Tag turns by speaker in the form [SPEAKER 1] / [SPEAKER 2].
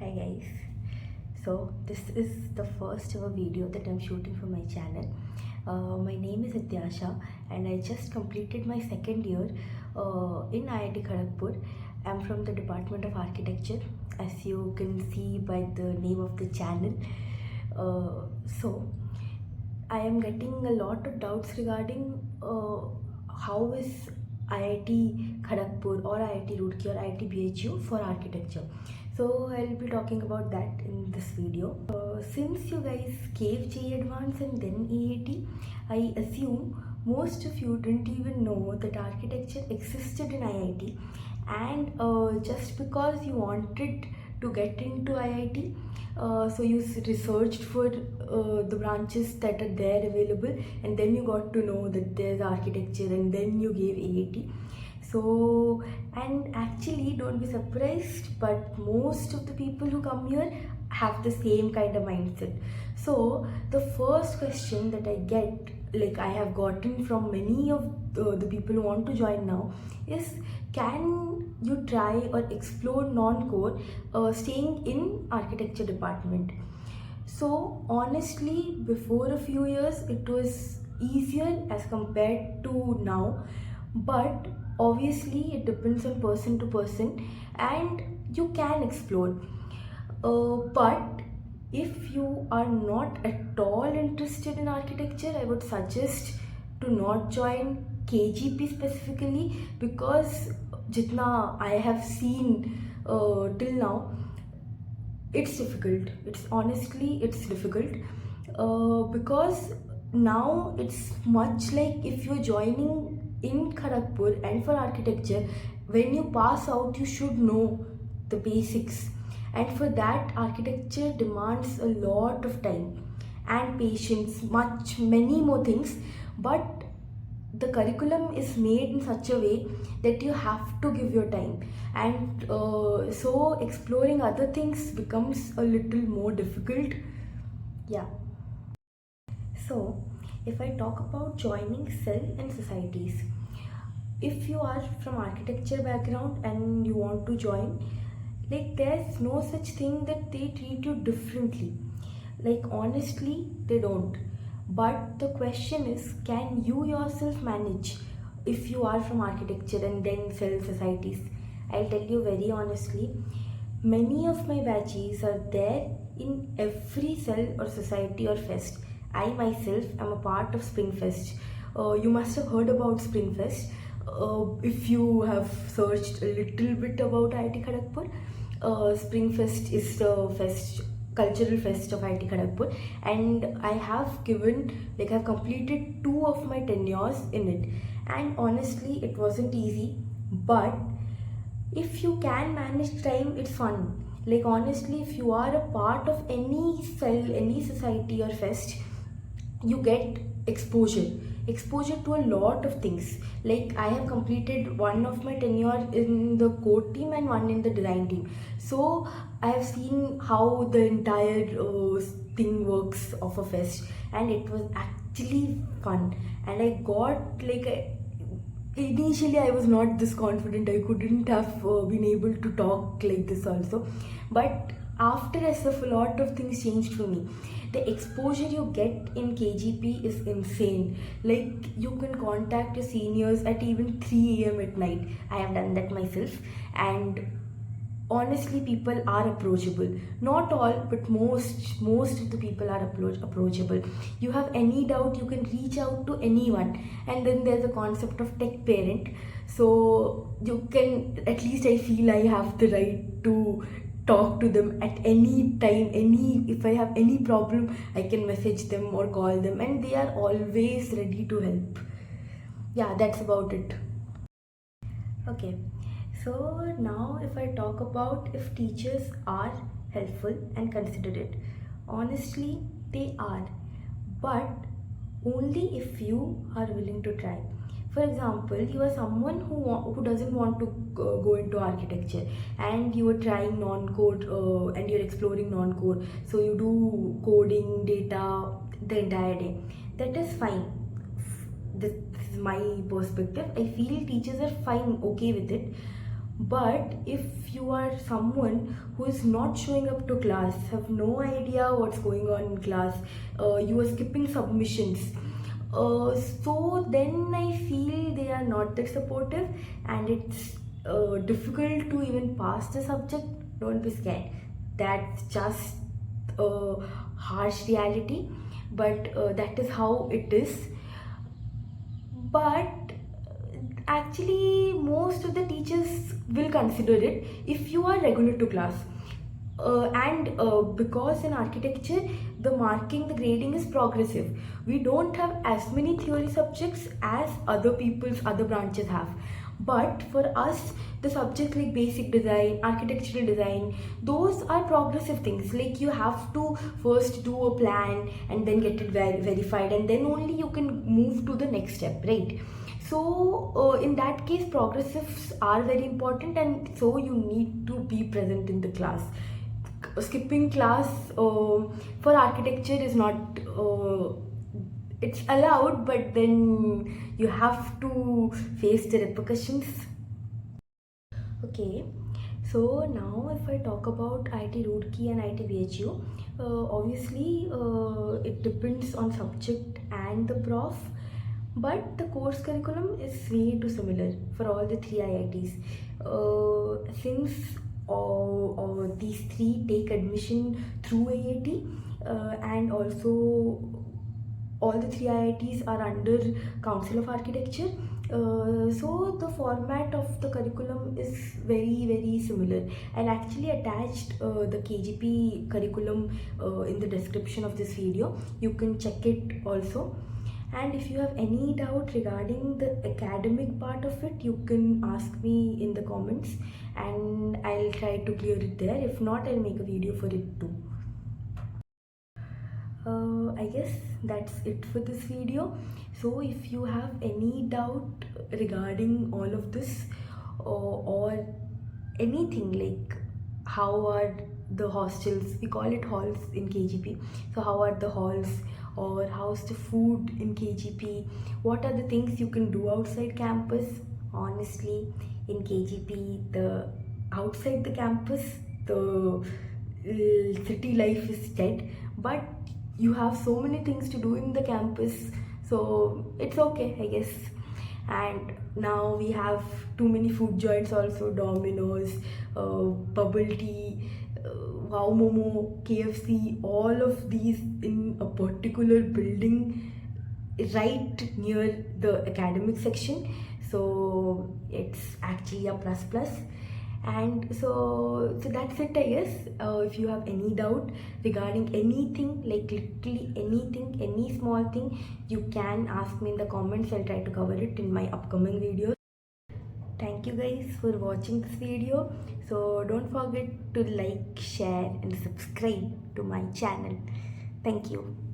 [SPEAKER 1] Hi guys, so this is the first ever video that I'm shooting for my channel. My name is Adyasha and I just completed my second year in IIT Kharagpur. I'm from the Department of Architecture, as you can see by the name of the channel. So I am getting a lot of doubts regarding how is IIT Kharagpur or IIT Roorkee or IIT BHU for architecture. So I'll be talking about that in this video. Since you guys gave JEE Advance and then EAT, I assume most of you didn't even know that architecture existed in IIT, and just because you wanted to get into IIT, so you researched for the branches that are there available, and then you got to know that there's architecture, and then you gave AAT. So, and actually don't be surprised, but most of the people who come here have the same kind of mindset. So the first question that I get, like I have gotten from many of the people who want to join now, is can you try or explore non-core staying in architecture department? So honestly, before a few years it was easier as compared to now, but obviously it depends on person to person, and you can explore. But if you are not at all interested in architecture, I would suggest to not join KGP specifically, because jitna I have seen till now, it's difficult. It's difficult because now it's much like if you're joining in Kharagpur and for architecture, when you pass out you should know the basics, and for that architecture demands a lot of time and patience, many more things. But the curriculum is made in such a way that you have to give your time, and so exploring other things becomes a little more difficult. Yeah. So if I talk about joining cell and societies, if you are from architecture background and you want to join, like there's no such thing that they treat you differently. Like honestly, they don't. But the question is, can you yourself manage if you are from architecture and then cell societies? I'll tell you very honestly, many of my batches are there in every cell or society or fest. I myself am a part of Spring Fest. You must have heard about Spring Fest. If you have searched a little bit about IIT Kharagpur, Spring Fest is the cultural fest of IIT Kharagpur, and I have I've completed 2 of my tenures in it, and honestly, it wasn't easy, but if you can manage time, it's fun. Like honestly, if you are a part of any cell, any society or fest, you get exposure to a lot of things. Like I have completed one of my tenure in the code team and one in the design team, so I have seen how the entire thing works of a fest, and it was actually fun. And I got initially I was not this confident. I couldn't have been able to talk like this also, but after SF a lot of things changed for me. The exposure you get in KGP is insane. Like you can contact your seniors at even 3 a.m. at night. I have done that myself, and honestly people are approachable. Not all, but most of the people are approachable. You have any doubt, you can reach out to anyone. And then there's a concept of tech parent, so you can, at least I feel I have the right to talk to them at any time. If I have any problem, I can message them or call them, and they are always ready to help. Yeah, that's about it. Okay, so now if I talk about if teachers are helpful and considerate, honestly they are, but only if you are willing to try. For example, you are someone who doesn't want to go into architecture, and you are trying non-code and you're exploring non-code, so you do coding, data the entire day. That is fine. This is my perspective. I feel teachers are fine, okay with it, But if you are someone who is not showing up to class, have no idea what's going on in class, you are skipping submissions, so then I feel they are not that supportive, and it's difficult to even pass the subject. Don't be scared. That's just a harsh reality, but that is how it is. But actually most of the teachers will consider it if you are regular to class, and because in architecture the marking, the grading is progressive. We don't have as many theory subjects as other branches have. But for us, the subjects like basic design, architectural design, those are progressive things. Like you have to first do a plan and then get it verified, and then only you can move to the next step, right? So in that case, progressives are very important, and so you need to be present in the class. Skipping class for architecture is not, it's allowed, but then you have to face the repercussions. Okay, so now if I talk about IT Roorkee and IT BHU, obviously it depends on subject and the prof, but the course curriculum is way too similar for all the three IITs. Since these three take admission through IIT, and also all the three IITs are under Council of Architecture. So the format of the curriculum is very similar. I'll actually attached the KGP curriculum in the description of this video. You can check it also. And if you have any doubt regarding the academic part of it, you can ask me in the comments and I'll try to clear it there. If not, I'll make a video for it too. I guess that's it for this video. So if you have any doubt regarding all of this, or anything like how are the hostels, we call it halls in KGP, so how are the halls, or how's the food in KGP, what are the things you can do outside campus? Honestly, in KGP, the outside the campus, the city life is dead, but you have so many things to do in the campus, so it's okay, I guess. And now we have too many food joints also: Domino's, bubble tea, wow momo, KFC, all of these in a particular building right near the academic section, so it's actually a plus plus. And so that's it, I guess. If you have any doubt regarding anything, like literally anything, any small thing, you can ask me in the comments. I'll try to cover it in my upcoming videos. Thank you guys for watching this video. So don't forget to like, share and subscribe to my channel. Thank you.